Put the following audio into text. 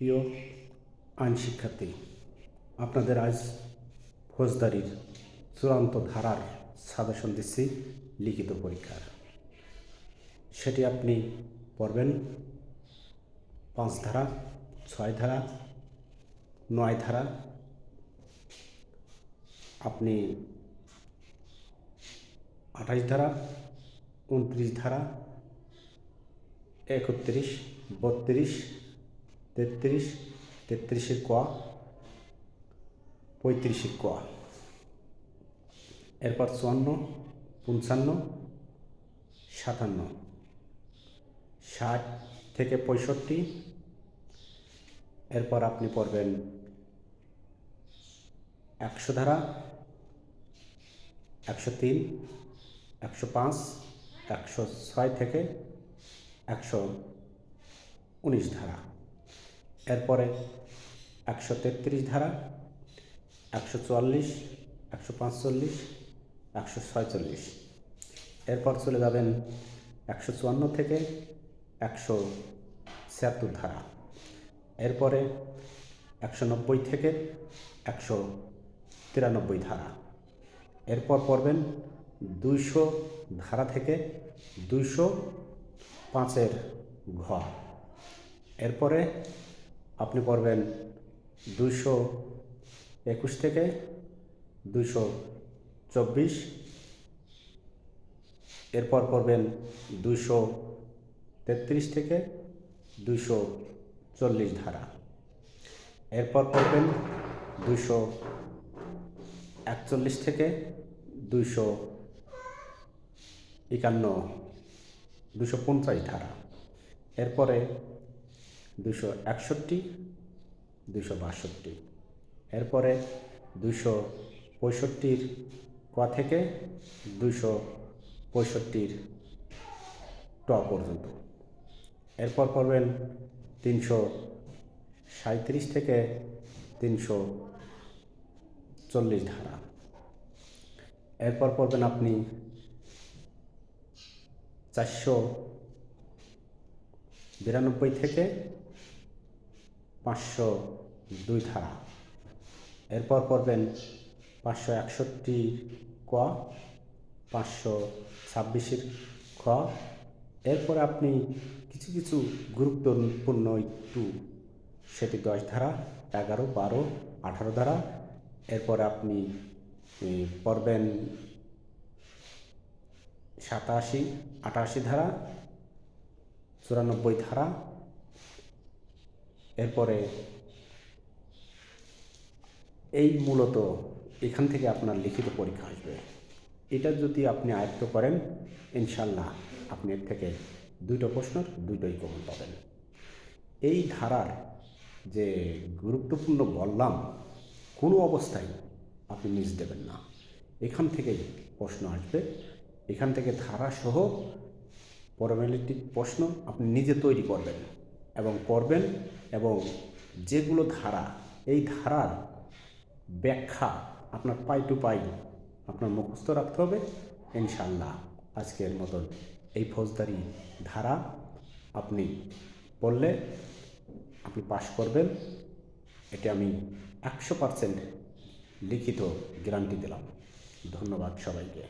প্রিয় আইন শিক্ষার্থী, আপনাদের আজ ফৌজদারির চূড়ান্ত ধারার সাজেশন দিচ্ছি লিখিত পরীক্ষার। সেটি আপনি পড়বেন 5 ধারা, 6 ধারা, 9 ধারা। আপনি 28 ধারা, 29 ধারা, 31, 32, 33, 33 ক, 35 ক, এরপর 54, 55, 57, 60 থেকে 65। এরপর আপনি পড়বেন 100 ধারা, 103, 105, 106 থেকে 119 ধারা। এরপরে 133 ধারা, 144, 145, 146। এরপর চলে যাবেন 154 থেকে 176 ধারা। এরপরে 190 থেকে 193 ধারা। এরপর পড়বেন 200 ধারা থেকে 205-এর ঘ। এরপরে আপনি পড়বেন 221 থেকে 224। এরপর পড়বেন 233 থেকে 240 ধারা। এরপর পড়বেন 241 থেকে 250 ধারা। এরপরে 261, 262। এরপরে 265 ক থেকে 265 ট পর্যন্ত। এরপর পড়বেন 337 থেকে 340 ধারা। এরপর পড়বেন আপনি 492 থেকে 502 ধারা। এরপর পড়বেন 561 ক, 526 খ। এরপর আপনি কিছু কিছু গুরুত্বপূর্ণ একটু সেটি 10 ধারা, 11, 12, 18 ধারা। এরপর আপনি পড়বেন 87, 88 ধারা, 94 ধারা। এরপরে এই মূলত এখান থেকে আপনার লিখিত পরীক্ষা আসবে। এটা যদি আপনি আয়ত্ত করেন, ইনশাল্লাহ আপনি এর থেকে 2টো প্রশ্নের 2টোই কমন পাবেন। এই ধারার যে গুরুত্বপূর্ণ বললাম, কোনো অবস্থায় আপনি মিস দেবেন না। এখান থেকেই প্রশ্ন আসবে। এখান থেকে ধারাসহ ফর্ম্যালিটি প্রশ্ন আপনি নিজে তৈরি করবেন এবং পড়বেন, এবং যেগুলো ধারা, এই ধারার ব্যাখ্যা আপনার পাই টু পাই আপনার মুখস্থ রাখতে হবে। ইনশাল্লাহ আজকের মতন এই ফৌজদারি ধারা আপনি পড়লে আপনি পাশ করবেন। এটা আমি 100% লিখিত গ্যারান্টি দিলাম। ধন্যবাদ সবাইকে।